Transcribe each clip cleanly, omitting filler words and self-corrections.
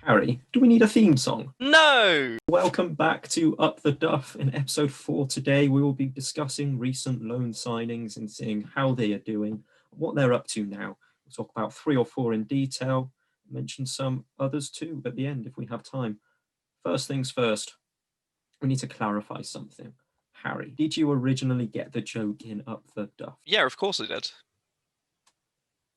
Harry, do we need a theme song? No! Welcome back to Up The Duff. In episode 4 today, we will be discussing recent loan signings and seeing how they are doing, what they're up to now. We'll talk about 3 or 4 in detail, mention some others too at the end if we have time. First things first, we need to clarify something. Harry, did you originally get the joke in Up The Duff? Yeah, of course I did.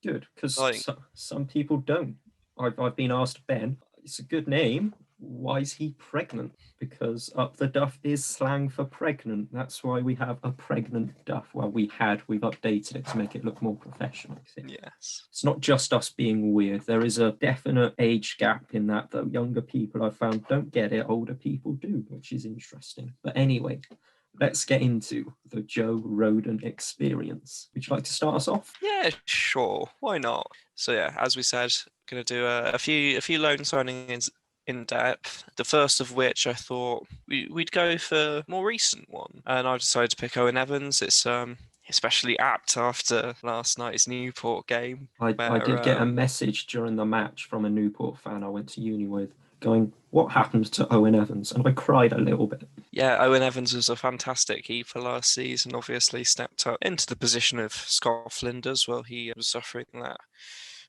Good, because Like- some people don't. I've been asked, Ben, it's a good name. Why is he pregnant? Because Up the Duff is slang for pregnant. That's why we have a pregnant Duff. Well, we've updated it to make it look more professional. Yes. It's not just us being weird. There is a definite age gap in that, though. Younger people I've found don't get it, older people do, which is interesting. But anyway, let's get into the Joe Rhoden experience. Would you like to start us off? Yeah, sure. Why not? So yeah, as we said, going to do a few loan signings in depth. The first of which I thought we'd go for more recent one, and I decided to pick Owen Evans. It's especially apt after last night's Newport game. I did get a message during the match from a Newport fan I went to uni with going, what happened to Owen Evans? And I cried a little bit. Yeah, Owen Evans was a fantastic keeper last season, obviously stepped up into the position of Scott Flinders while he was suffering that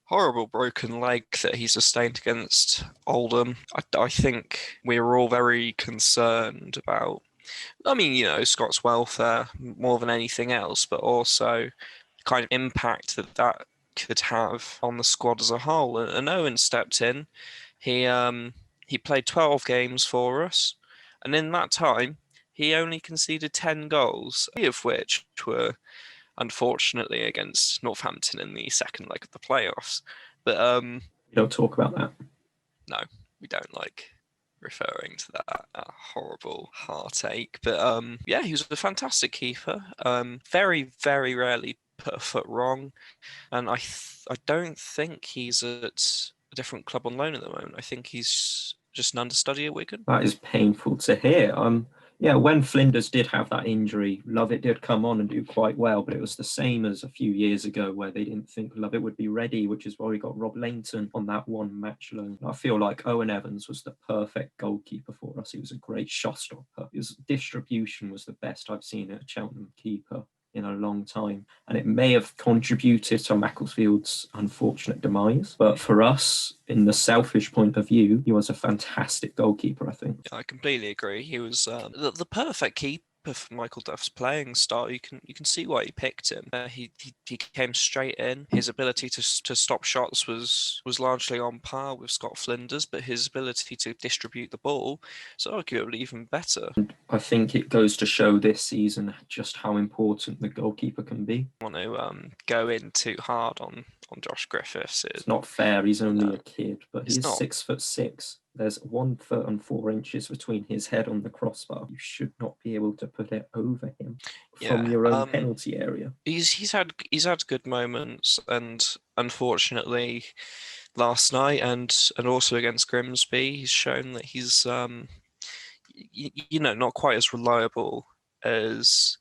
horrible broken leg that he sustained against Oldham. I think we were all very concerned about, Scott's welfare more than anything else, but also the kind of impact that could have on the squad as a whole. And Owen stepped in. He played 12 games for us, and in that time, he only conceded 10 goals, 3 of which were unfortunately against Northampton in the second leg of the playoffs. But You don't talk about that. No, we don't like referring to that horrible heartache. But yeah, he was a fantastic keeper. Very, very rarely put a foot wrong, and I don't think he's at a different club on loan at the moment. I think he's just an understudy at Wigan. That is painful to hear. Yeah, when Flinders did have that injury, Lovett did come on and do quite well, but it was the same as a few years ago where they didn't think Lovett would be ready, which is why we got Rob Lainton on that one match loan. I feel like Owen Evans was the perfect goalkeeper for us. He was a great shot stopper. His distribution was the best I've seen at a Cheltenham keeper in a long time, and it may have contributed to Macclesfield's unfortunate demise, but for us, in the selfish point of view, he was a fantastic goalkeeper, I think. I completely agree. He was the perfect keeper for Michael Duff's playing style. You can see why he picked him. He came straight in. His ability to stop shots was largely on par with Scott Flinders, but his ability to distribute the ball is arguably even better. And I think it goes to show this season just how important the goalkeeper can be. I want to go in too hard on Josh Griffiths. It's not fair. He's only a kid, but he's 6'6". There's 1 foot and 4 inches between his head on the crossbar. You should not be able to put it over him from your own penalty area. He's had good moments, and unfortunately, last night and also against Grimsby, he's shown that he's not quite as reliable as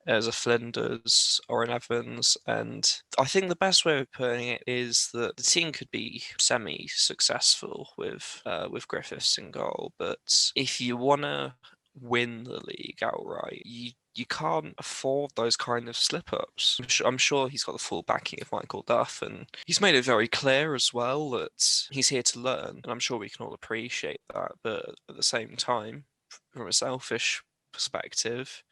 a Flinders or an Evans. And I think the best way of putting it is that the team could be semi-successful with Griffiths in goal, but if you want to win the league outright, you can't afford those kind of slip-ups. I'm sure he's got the full backing of Michael Duff, and he's made it very clear as well that he's here to learn, and I'm sure we can all appreciate that. But at the same time, from a selfish perspective,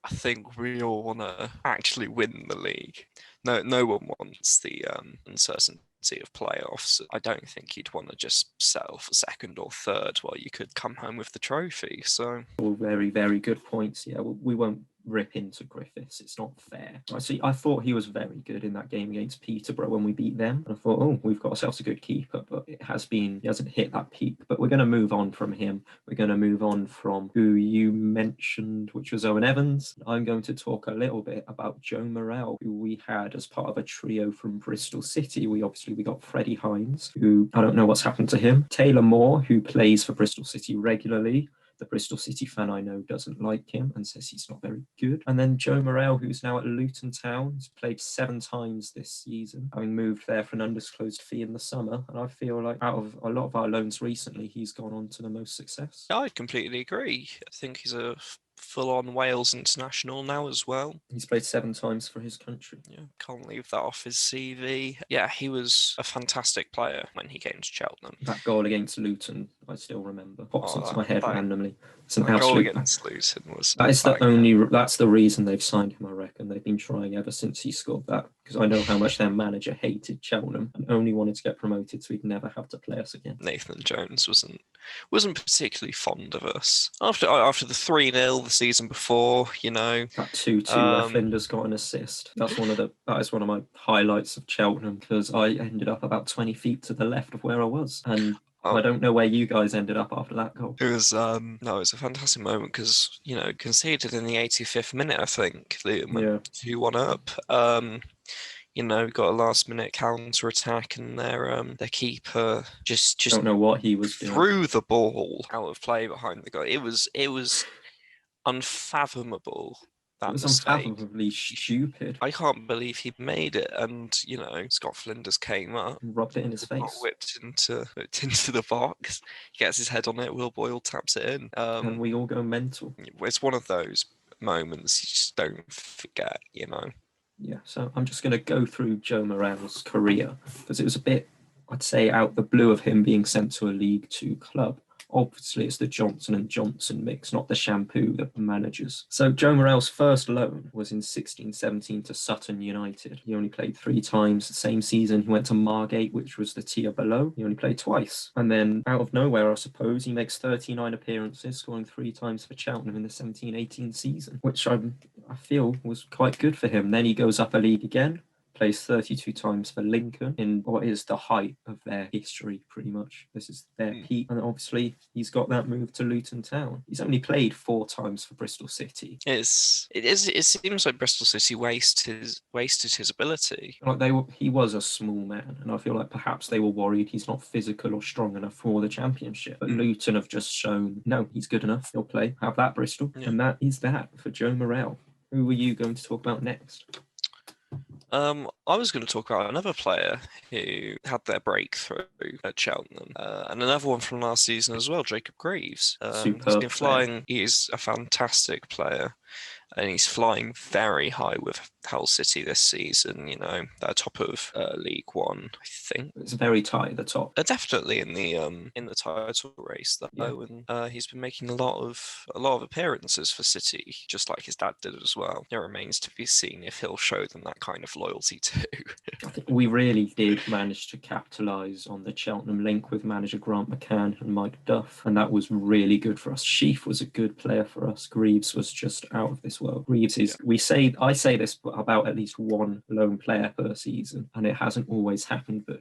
I think we all want to actually win the league. No one wants the uncertainty of playoffs. I don't think you'd want to just settle for second or third while you could come home with the trophy. So, all very, very good points. Yeah, we won't rip into Griffiths. It's not fair. I thought he was very good in that game against Peterborough when we beat them. And I thought, oh, we've got ourselves a good keeper, but he hasn't hit that peak. But we're going to move on from him. We're going to move on from who you mentioned, which was Owen Evans. I'm going to talk a little bit about Joe Morrell, who we had as part of a trio from Bristol City. We got Freddie Hines, who I don't know what's happened to him. Taylor Moore, who plays for Bristol City regularly. the Bristol City fan I know doesn't like him and says he's not very good. And then Joe Morrell, who's now at Luton Town, has played 7 times this season, having moved there for an undisclosed fee in the summer. And I feel like out of a lot of our loans recently, he's gone on to the most success. I completely agree. I think he's a full-on Wales international now as well. He's played 7 times for his country. Yeah, can't leave that off his CV. Yeah, he was a fantastic player when he came to Cheltenham. That goal against Luton, I still remember. Pops into my head that- randomly. It's an That goal absolute. against Luton was. That is That's the reason they've signed him. I reckon they've been trying ever since he scored that, because I know how much their manager hated Cheltenham and only wanted to get promoted so he'd never have to play us again. Nathan Jones wasn't particularly fond of us after the 3-0 the season before. You know, that 2-2 where Flinders got an assist. That is one of my highlights of Cheltenham, because I ended up about 20 feet to the left of where I was, and I don't know where you guys ended up after that goal. It was it was a fantastic moment because, you know, conceded in the 85th minute, I think. Luton went 2-1 up. You know, got a last minute counter attack, and their keeper just don't know what he was threw the ball out of play behind the goal. It was unfathomable. It was unfathomably stupid. I can't believe he made it, and you know, Scott Flinders came up and rubbed it in his face, whipped into the box. He gets his head on it. Will Boyle taps it in, and we all go mental. It's one of those moments you just don't forget, you know. Yeah, so I'm just going to go through Joe Morrell's career, because it was a bit, I'd say, out the blue of him being sent to a League Two club. Obviously, it's the Johnson & Johnson mix, not the shampoo that manages. So Joe Morrell's first loan was in 16-17 to Sutton United. He only played 3 times. The same season, he went to Margate, which was the tier below. He only played twice. And then, out of nowhere, I suppose, he makes 39 appearances, scoring 3 times for Cheltenham in the 17-18 season, which I feel was quite good for him. Then he goes up a league again, plays 32 times for Lincoln in what is the height of their history, pretty much. This is their peak. And obviously, he's got that move to Luton Town. He's only played 4 times for Bristol City. It seems like Bristol City wasted his ability. Like he was a small man, and I feel like perhaps they were worried he's not physical or strong enough for the Championship. But Luton have just shown, no, he's good enough. He'll play. Have that, Bristol. Yeah. And that is that for Joe Morrell. Who were you going to talk about next? I was going to talk about another player who had their breakthrough at Cheltenham, and another one from last season as well, Jacob Greaves. He's been flying. He is a fantastic player, and he's flying very high with Hull City this season. You know, they're top of League One, I think. It's very tight at the top. Definitely in the title race, though, and he's been making a lot of appearances for City, just like his dad did as well. It remains to be seen if he'll show them that kind of loyalty too. I think we really did manage to capitalise on the Cheltenham link with manager Grant McCann and Mike Duff, and that was really good for us. Sheaf was a good player for us. Greaves was just out of this world. Greaves is, I say this about at least one lone player per season, and it hasn't always happened, but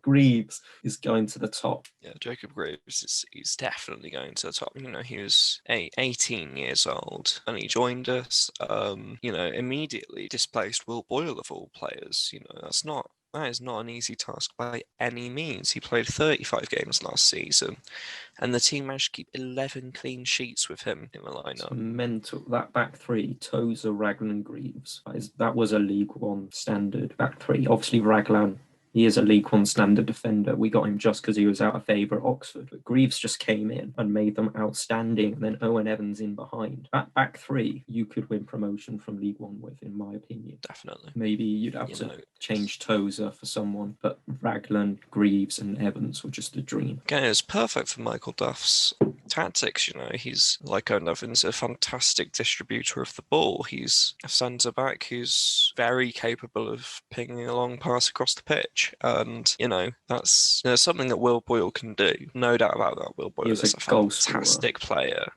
Greaves is going to the top. Yeah, Jacob Greaves he's definitely going to the top. You know, he was 18 years old and he joined us. You know, immediately displaced Will Boyle of all players. You know, that is not an easy task by any means. He played 35 games last season, and the team managed to keep 11 clean sheets with him in the lineup. It's mental. That back 3, Tozer, Raglan and Greaves, that was a League One standard back 3. Obviously, Raglan, he is a League One standard defender. We got him just because he was out of favour at Oxford. But Greaves just came in and made them outstanding. And then Owen Evans in behind. That back 3, you could win promotion from League One with, in my opinion. Definitely. Maybe you'd have to change Tozer for someone. But Raglan, Greaves and Evans were just a dream. Again, it's perfect for Michael Duff's tactics. You know, he's like Owen Evans, a fantastic distributor of the ball. He's a centre-back who's very capable of pinging a long pass across the pitch. And, you know, that's something that Will Boyle can do. No doubt about that. Will Boyle is a fantastic player.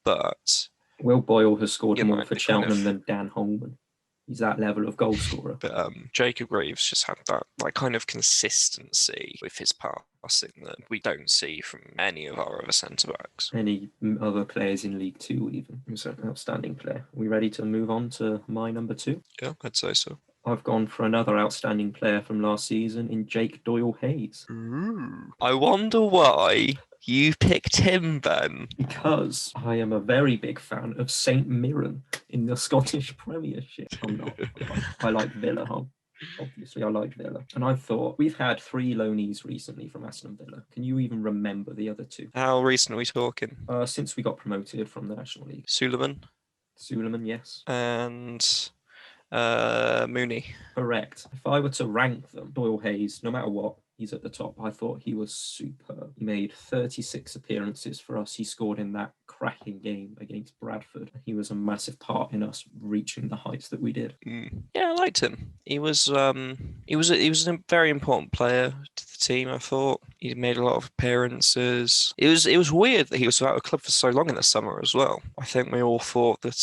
But Will Boyle has scored more for Cheltenham than Dan Holman. He's that level of goal scorer. But Jacob Greaves just had that kind of consistency with his passing that we don't see from any of our other centre-backs. Any other players in League Two even. He's an outstanding player. Are we ready to move on to my number 2? Yeah, I'd say so. I've gone for another outstanding player from last season in Jake Doyle Hayes. Ooh. I wonder why You picked him, Ben. Because I am a very big fan of St Mirren in the Scottish Premiership. I'm not. I like Villa. Obviously, I like Villa. And I thought, we've had 3 loanees recently from Aston Villa. Can you even remember the other 2? How recent are we talking? Since we got promoted from the National League. Suleiman Yes. and Mooney. Correct. If I were to rank them, Doyle Hayes, no matter what, he's at the top. I thought he was superb. He made 36 appearances for us. He scored in that cracking game against Bradford. He was a massive part in us reaching the heights that we did. Yeah, I liked him. He was a very important player to the team. I thought he made a lot of appearances. It was weird that he was out of club for so long in the summer as well. I think we all thought that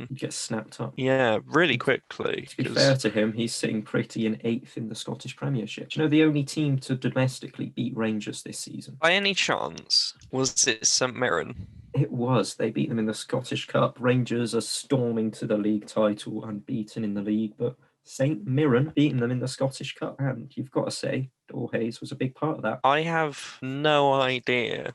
He'd get snapped up. Yeah, really quickly. To be fair to him, he's sitting pretty in 8th in the Scottish Premiership. Do you know the only team to domestically beat Rangers this season? By any chance, was it St Mirren? It was. They beat them in the Scottish Cup. Rangers are storming to the league title, unbeaten in the league, but St Mirren beating them in the Scottish Cup. And you've got to say, Doyle Hayes was a big part of that. I have no idea.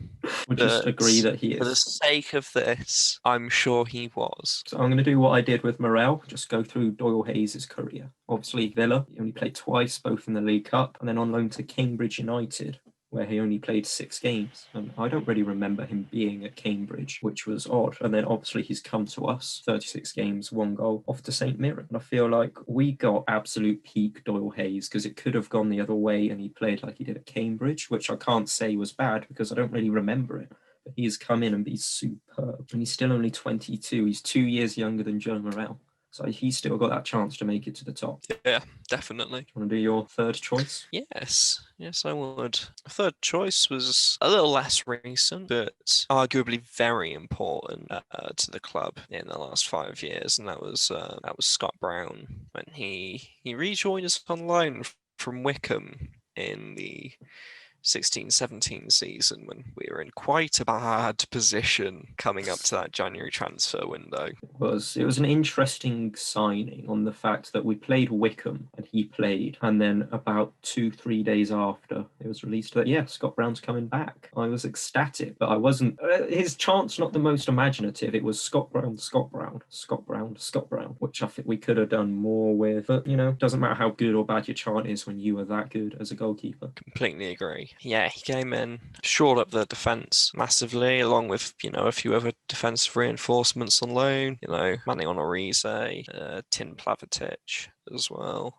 Would just agree that he is. For the sake of this, I'm sure he was. So I'm going to do what I did with Morel, just go through Doyle Hayes' career. Obviously, Villa, he only played twice, both in the League Cup, and then on loan to Cambridge United, where he only played 6 games. And I don't really remember him being at Cambridge, which was odd. And then obviously he's come to us, 36 games, 1 goal, off to St Mirren. And I feel like we got absolute peak Doyle Hayes, because it could have gone the other way and he played like he did at Cambridge, which I can't say was bad because I don't really remember it. But he's come in and be superb. And he's still only 22. He's 2 years younger than Joe Morel. So he's still got that chance to make it to the top. Yeah, definitely. Want to do your third choice? Yes, I would. Third choice was a little less recent, but arguably very important to the club in the last 5 years, and that was Scott Brown when he rejoined us on loan from Wycombe in the 16-17 season when we were in quite a bad position coming up to that January transfer window. It was an interesting signing on the fact that we played Wycombe and he played, and then about 2-3 days after it was released that Scott Brown's coming back. I was ecstatic, but I wasn't. His chant's not the most imaginative. It was Scott Brown, which I think we could have done more with. But doesn't matter how good or bad your chant is when you are that good as a goalkeeper. Completely agree. Yeah, he came in, shored up the defence massively, along with, a few other defensive reinforcements on loan, Manion Orise, Tin Plavetic as well.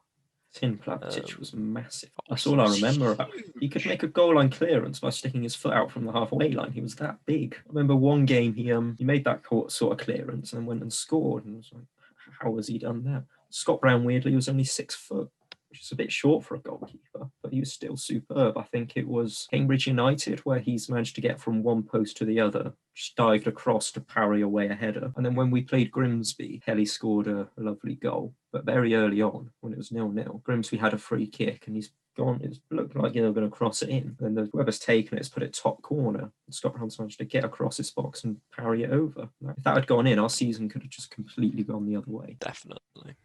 Tin Plavetic was massive. That's all I remember about. He could make a goal line clearance by sticking his foot out from the halfway line. He was that big. I remember one game he made that sort of clearance and then went and scored, and I was like, how has he done that? Scott Brown, weirdly, was only 6 foot, which is a bit short for a goalkeeper, but he was still superb. I think it was Cambridge United where he's managed to get from one post to the other, just dived across to parry away a header. And then when we played Grimsby, Kelly scored a lovely goal, but very early on, when it was 0-0, Grimsby had a free kick and he's gone. It looked like they were going to cross it in. And then whoever's taken it's put it top corner. And Scott Brown's managed to get across his box and parry it over. If that had gone in, our season could have just completely gone the other way. Definitely.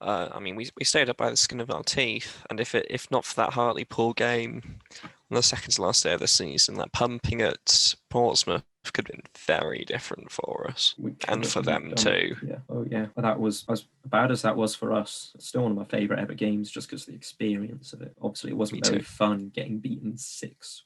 We stayed up by the skin of our teeth, and if not for that Hartlepool game on the second to last day of the season, that pumping at Portsmouth could have been very different for us and for them too. Yeah. Oh yeah. That was as bad as that was for us. It's still one of my favourite ever games, just because of the experience of it. Obviously, it wasn't very fun getting beaten 6-1,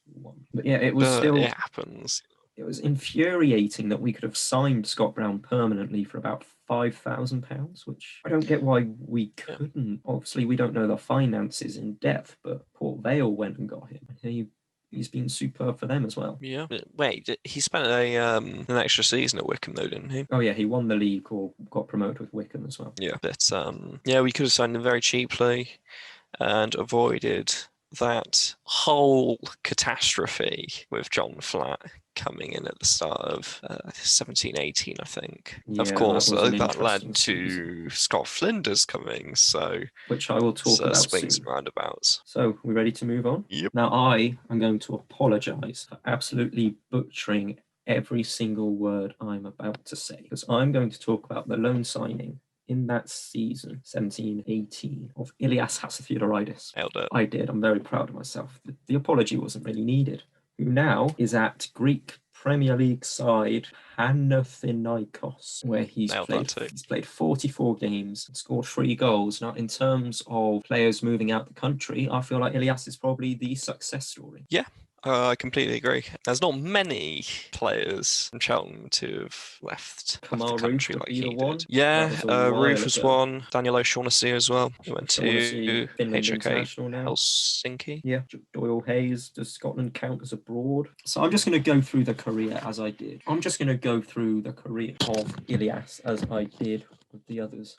but yeah, it was still. It happens. It was infuriating that we could have signed Scott Brown permanently for about £5,000, which I don't get why we couldn't. Obviously, we don't know the finances in depth, but Port Vale went and got him. He's been superb for them as well. Yeah. Wait, he spent an extra season at Wycombe though, didn't he? Oh yeah, he won the league or got promoted with Wycombe as well. Yeah, but we could have signed him very cheaply and avoided that whole catastrophe with John Flatt coming in at the start of 17-18, I think. Yeah, of course, that led to Scott Flinders coming, so which I will talk about swings soon. And roundabouts. So, we ready to move on? Yep. Now, I am going to apologise for absolutely butchering every single word I'm about to say, because I'm going to talk about the loan signing in that season, 17-18, of Illias Chatzeodoridis. Nailed it. I did. I'm very proud of myself. The apology wasn't really needed. who now is at Greek Premier League side Panathinaikos, where he's played 44 games and scored 3 goals. Now, in terms of players moving out the country, I feel like Illias is probably the success story. Yeah. I completely agree. There's not many players from Cheltenham to have left the country like he did. Yeah, Roof was one. Daniel O'Shaughnessy as well. He went to Finland HOK International now. Helsinki. Yeah, Doyle Hayes. Does Scotland count as abroad? So I'm just going to go through the career as I did. I'm just going to go through the career of Illias as I did with the others.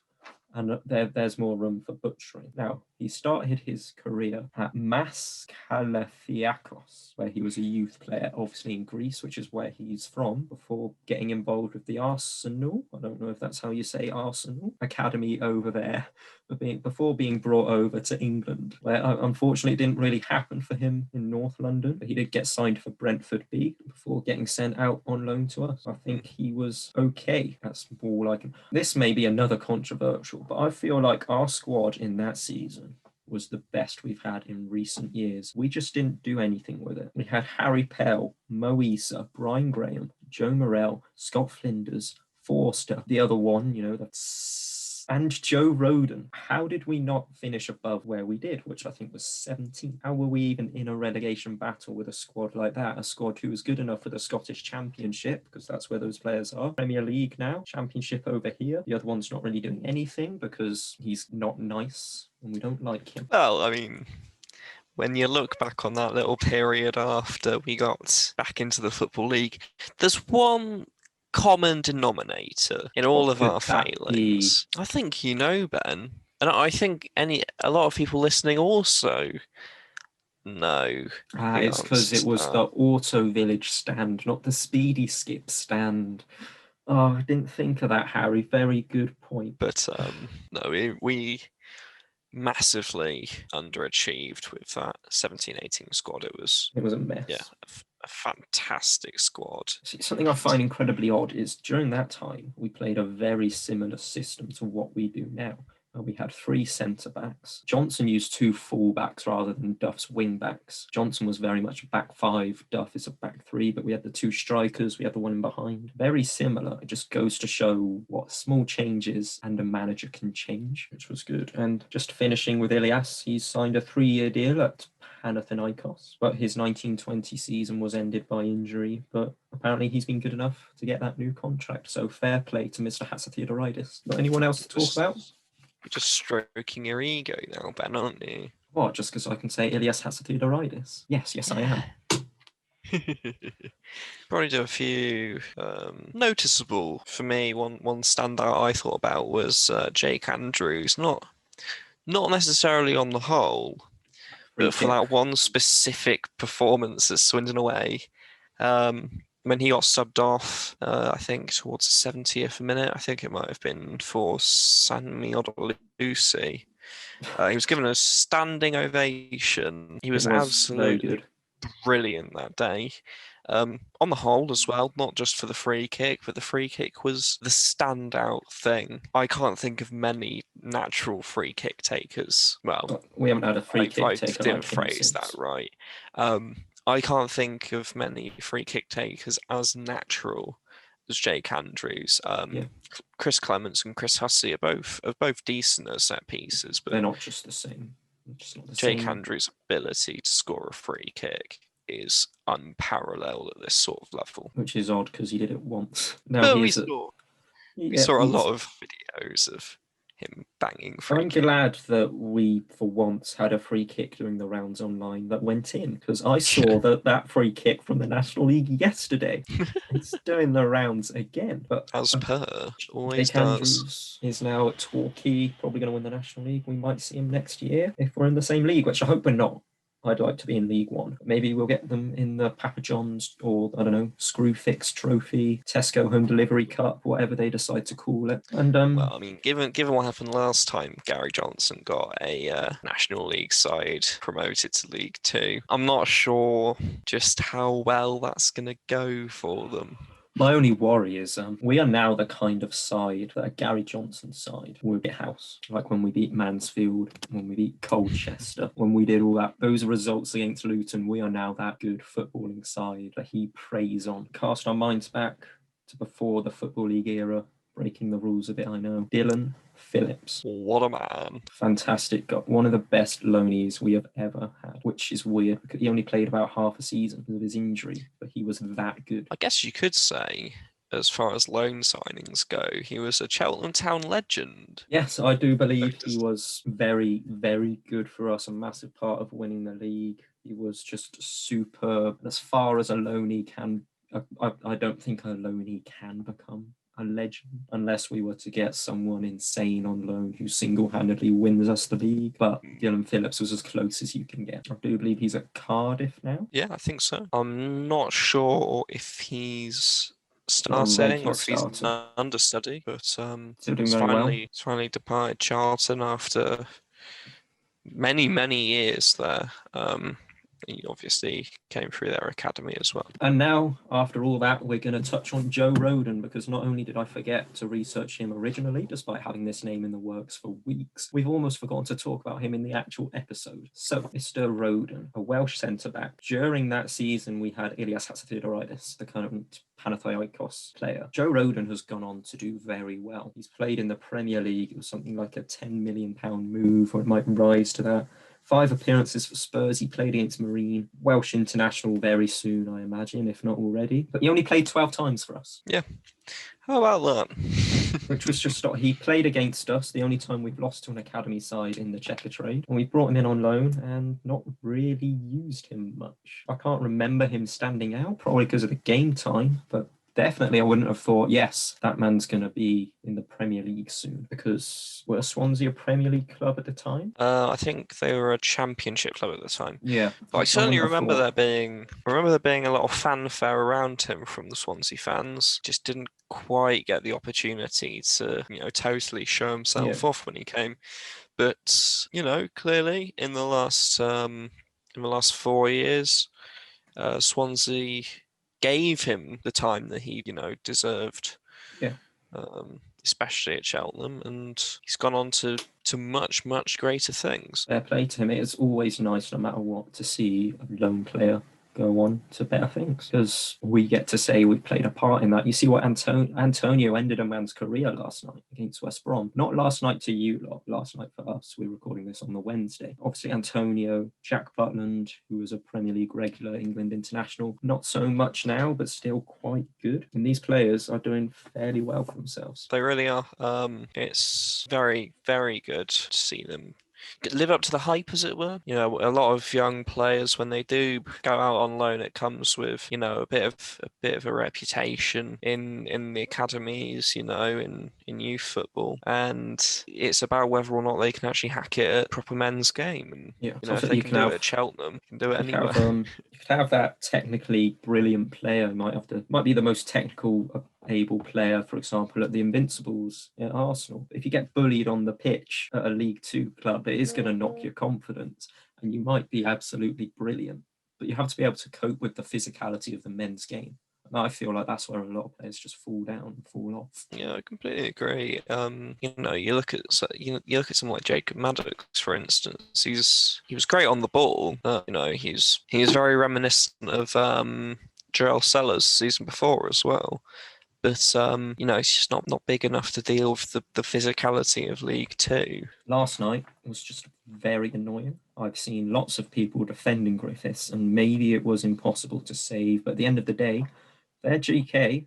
And there's more room for butchering. Now, he started his career at Maskalathiakos, where he was a youth player, obviously in Greece, which is where he's from, before getting involved with the Arsenal. I don't know if that's how you say Arsenal. Academy over there, before being brought over to England, where unfortunately it didn't really happen for him in North London. But he did get signed for Brentford B before getting sent out on loan to us. I think he was okay. That's all I can. This may be another controversial, but I feel like our squad in that season was the best we've had in recent years. We just didn't do anything with it. We had Harry Pell, Mo Issa, Brian Graham, Joe Morrell, Scott Flinders, Forster, the other one, and Joe Rhoden. How did we not finish above where we did, which I think was 17? How were we even in a relegation battle with a squad like that? A squad who was good enough for the Scottish Championship, because that's where those players are. Premier League now, Championship over here. The other one's not really doing anything because he's not nice and we don't like him. Well, I mean, when you look back on that little period after we got back into the Football League, there's one common denominator in all of our failings. I think you know, Ben, and I think a lot of people listening also know. It's because it was the Auto Village stand, not the Speedy Skip stand. Oh, I didn't think of that, Harry. Very good point. But no, we massively underachieved with that 17-18 squad. It was a mess. Yeah, a fantastic squad. See, something I find incredibly odd is during that time we played a very similar system to what we do now. We had 3 centre-backs. Johnson used 2 full-backs rather than Duff's wing-backs. Johnson was very much a back 5, Duff is a back 3, but we had the 2 strikers, we had the one in behind. Very similar. It just goes to show what small changes and a manager can change, which was good. And just finishing with Illias, he's signed a 3-year deal at Panathinaikos, but his 1920 season was ended by injury, but apparently he's been good enough to get that new contract, so fair play to Mr. Chatzeodoridis. Got anyone else to talk about? You're just stroking your ego now, Ben, aren't you? What, just because I can say Illias Chatzeodoridis? Yes, I am. Probably do a few noticeable for me. One standout I thought about was Jake Andrews. Not necessarily on the whole, but for that one specific performance at Swindon away. When he got subbed off, I think towards the 70th minute, I think it might have been for Sammy Odalusi. He was given a standing ovation. He was absolutely brilliant that day. On the whole as well, not just for the free kick, but the free kick was the standout thing. I can't think of many natural free kick takers. Well, we haven't had a free kick taker. I didn't phrase that right. I can't think of many free kick takers as natural as Jake Andrews. Chris Clements and Chris Hussey are both decent at set pieces, but they're not just the same. Jake Andrews' ability to score a free kick is unparalleled at this sort of level. Which is odd because he did it once. We saw a lot of videos of him banging free I'm glad that we, for once, had a free kick during the rounds online that went in, because I saw that free kick from the National League yesterday. It's doing the rounds again. But as per, always Jake Andrews is now at Torquay, probably going to win the National League. We might see him next year if we're in the same league, which I hope we're not. I'd like to be in League One. Maybe we'll get them in the Papa John's or, I don't know, Screwfix Trophy, Tesco Home Delivery Cup, whatever they decide to call it. And well, I mean, given what happened last time, Gary Johnson got a National League side promoted to League Two. I'm not sure just how well that's going to go for them. My only worry is we are now the kind of side that a Gary Johnson side will get house. Like when we beat Mansfield, when we beat Colchester, when we did all that, those results against Luton, we are now that good footballing side that he preys on. Cast our minds back to before the Football League era, breaking the rules a bit, I know. Dylan Phillips. What a man. Fantastic. Got one of the best loanees we have ever had, which is weird because he only played about half a season because of his injury, but he was that good. I guess you could say, as far as loan signings go, he was a Cheltenham Town legend. Yes, I do believe he was very, very good for us, a massive part of winning the league. He was just superb. As far as a loanee can, I don't think a loanee can become a legend unless we were to get someone insane on loan who single-handedly wins us the league. But Dylan Phillips was as close as you can get. I do believe he's at Cardiff now. Yeah, I think so. I'm not sure if he's starting or if he's an understudy, but he's finally departed Charlton after many years there. He obviously came through their academy as well. And now, after all that, we're going to touch on Joe Rhoden, because not only did I forget to research him originally, despite having this name in the works for weeks, we've almost forgotten to talk about him in the actual episode. So, Mr. Rhoden, a Welsh centre-back. During that season, we had Illias Chatzeodoridis, the kind of Panathinaikos player. Joe Rodon has gone on to do very well. He's played in the Premier League. It was something like a £10 million move, or it might rise to that. 5 appearances for Spurs. He played against Marine. Welsh international very soon, I imagine, if not already. But he only played 12 times for us. Yeah. How about that? Which was just, he played against us, the only time we've lost to an academy side in the Checker trade. And we brought him in on loan and not really used him much. I can't remember him standing out, probably because of the game time, but definitely I wouldn't have thought, yes, that man's going to be in the Premier League soon, because were Swansea a Premier League club at the time? I think they were a Championship club at the time. Yeah. But I certainly remember there being a lot of fanfare around him from the Swansea fans. Just didn't quite get the opportunity to, totally show himself off when he came. But, clearly in the last 4 years, Swansea gave him the time that he, deserved. Yeah. Especially at Cheltenham, and he's gone on to much greater things. Fair play to him. It's always nice, no matter what, to see a lone player go on to better things, because we get to say we played a part in that. You see what Antonio ended a man's career last night against West Brom. Not last night to you lot, last night for us. We're recording this on the Wednesday. Obviously Antonio, Jack Butland, who was a Premier League regular, England international, not so much now, but still quite good. And these players are doing fairly well for themselves. They really are. It's very, very good to see them live up to the hype, as it were. A lot of young players, when they do go out on loan, it comes with a bit of a reputation in the academies, in youth football, and it's about whether or not they can actually hack it at proper men's game. And if they can do it at Cheltenham, they can do it anywhere. You could have that technically brilliant player, might be the most technical able player, for example, at the Invincibles at Arsenal. If you get bullied on the pitch at a League Two club, it is going to knock your confidence, and you might be absolutely brilliant, but you have to be able to cope with the physicality of the men's game. And I feel like that's where a lot of players just fall down and fall off. Yeah, I completely agree. You look at someone like Jacob Maddox, for instance. He was great on the ball. He's very reminiscent of Joel Sellers season before as well. But it's just not big enough to deal with the physicality of League Two. Last night was just very annoying. I've seen lots of people defending Griffiths, and maybe it was impossible to save, but at the end of the day, their GK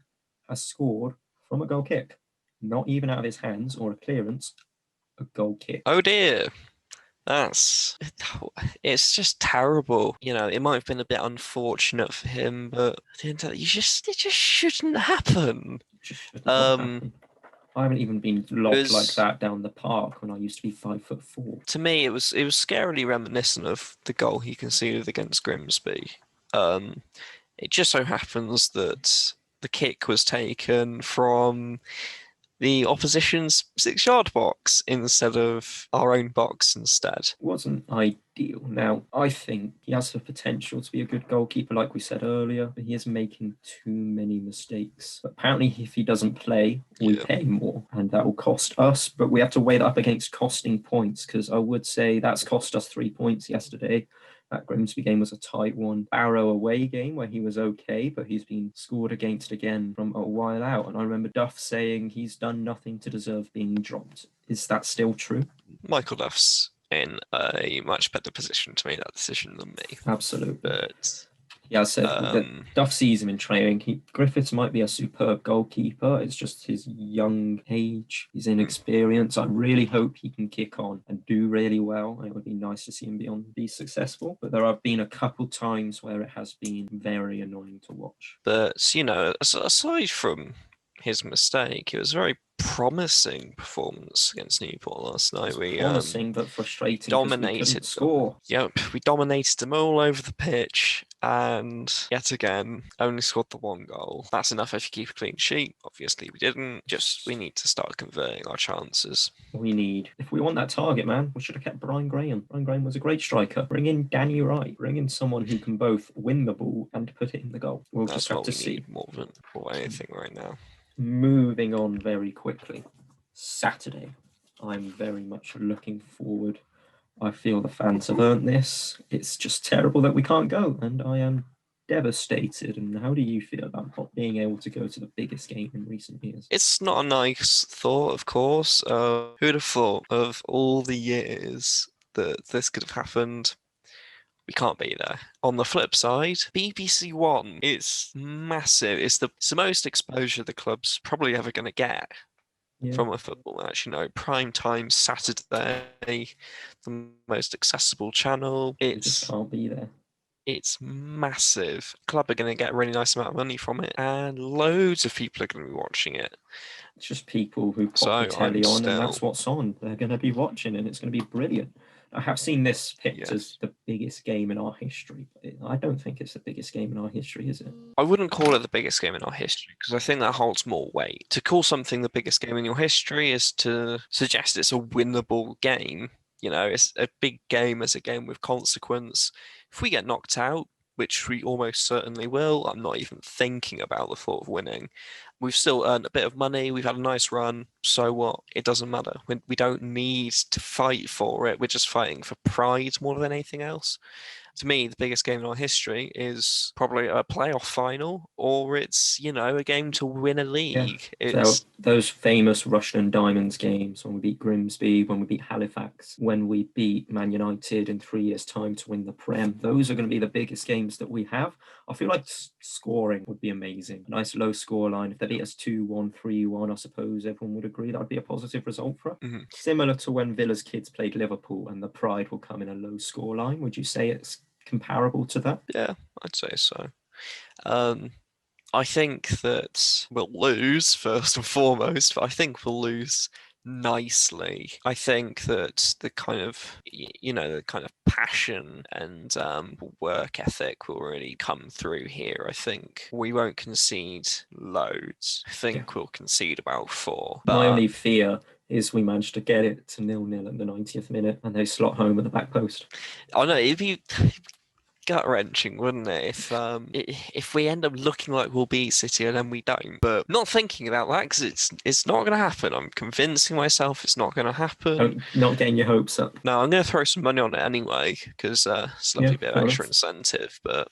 has scored from a goal kick, not even out of his hands or a clearance, a goal kick. Oh dear. It's just terrible. It might have been a bit unfortunate for him, but it just shouldn't happen. Happen. I haven't even been locked like that down the park when I used to be 5'4". To me, it was scarily reminiscent of the goal he conceded against Grimsby. It just so happens that the kick was taken from the opposition's 6-yard box instead of our own box instead. Wasn't ideal. Now, I think he has the potential to be a good goalkeeper, like we said earlier, but he is making too many mistakes. But apparently, if he doesn't play, we pay more, and that will cost us. But we have to weigh that up against costing points, because I would say that's cost us 3 points yesterday. That Grimsby game was a tight one. Barrow away game where he was okay, but he's been scored against again from a while out. And I remember Duff saying he's done nothing to deserve being dropped. Is that still true? Michael Duff's in a much better position to make that decision than me. Absolutely. But yeah, I said that Duff sees him in training. Griffiths might be a superb goalkeeper. It's just his young age, his inexperience. I really hope he can kick on and do really well. It would be nice to see him be successful. But there have been a couple times where it has been very annoying to watch. But, you know, aside from his mistake, it was a very promising performance against Newport last night. We promising but frustrating. Dominated score. Yep, we dominated them all over the pitch, and yet again only scored the 1 goal. That's enough if you keep a clean sheet. Obviously, we didn't. We need to start converting our chances. If we want that target, man, we should have kept Brian Graham. Brian Graham was a great striker. Bring in Danny Wright. Bring in someone who can both win the ball and put it in the goal. We'll That's just have what to we see. need more than anything right now. Moving on very quickly. Saturday. I'm very much looking forward. I feel the fans have earned this. It's just terrible that we can't go, and I am devastated. And how do you feel about not being able to go to the biggest game in recent years? It's not a nice thought, of course. Who'd have thought of all the years that this could have happened? We can't be there. On the flip side, BBC One is massive. It's the most exposure the club's probably ever going to get from a football match. You know, prime time Saturday, the most accessible channel. We just can't be there. It's massive. Club are going to get a really nice amount of money from it, and loads of people are going to be watching it. It's just people who pop the telly on, and that's what's on. They're going to be watching, and it's going to be brilliant. I have seen this picked as the biggest game in our history. I don't think it's the biggest game in our history, is it? I wouldn't call it the biggest game in our history, because I think that holds more weight. To call something the biggest game in your history is to suggest it's a winnable game. You know, it's a big game as a game with consequence. If we get knocked out, which we almost certainly will, I'm not even thinking about the thought of winning. We've still earned a bit of money. We've had a nice run. So what? It doesn't matter. We don't need to fight for it. We're just fighting for pride more than anything else. To me, the biggest game in our history is probably a playoff final, or it's, you know, a game to win a league. So those famous Russian Diamonds games, when we beat Grimsby, when we beat Halifax, when we beat Man United in 3 years' time to win the Prem, those are going to be the biggest games that we have. I feel like scoring would be amazing. A nice low score line. If they beat us 2-1, 3-1, I suppose everyone would agree that would be a positive result for us. Similar to when Villa's kids played Liverpool and the pride will come in a low score line. Would you say it's comparable to that? Yeah, I'd say so. I think that we'll lose first and foremost, but I think we'll lose nicely. I think that the kind of, you know, the kind of passion and work ethic will really come through here. I think we won't concede loads. I think we'll concede about 4. My only fear is we manage to get it to 0-0 at the 90th minute and they slot home at the back post. Oh no, it'd be gut-wrenching, wouldn't it, if we end up looking like we'll beat City and then we don't. But not thinking about that, because it's not going to happen. I'm convincing myself it's not going to happen. Not getting your hopes up. No, I'm going to throw some money on it anyway, because it's a lovely bit of extra incentive. But,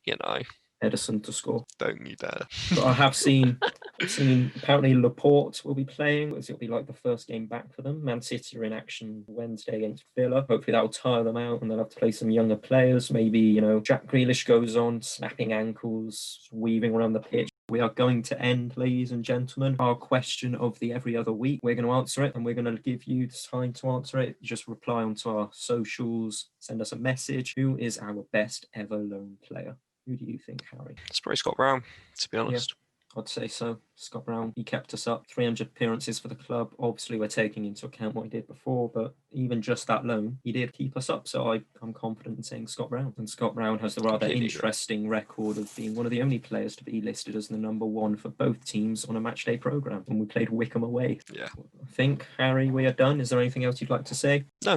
you know, Edison to score. Don't you dare. But I have seen apparently Laporte will be playing. It'll be like the first game back for them. Man City are in action Wednesday against Villa. Hopefully that'll tire them out and they'll have to play some younger players. Maybe, you know, Jack Grealish goes on, snapping ankles, weaving around the pitch. We are going to end, ladies and gentlemen, our question of the every other week. We're going to answer it and we're going to give you the time to answer it. Just reply onto our socials, send us a message. Who is our best ever loan player? Who do you think, Harry? It's probably Scott Brown, to be honest. I'd say so. Scott Brown, he kept us up. 300 appearances for the club. Obviously, we're taking into account what he did before, but even just that loan, he did keep us up. So I'm confident in saying Scott Brown. And Scott Brown has the rather Completely agree. interesting record of being one of the only players to be listed as the number one for both teams on a matchday programme when we played Wickham away. Yeah. I think, Harry, we are done. Is there anything else you'd like to say? No,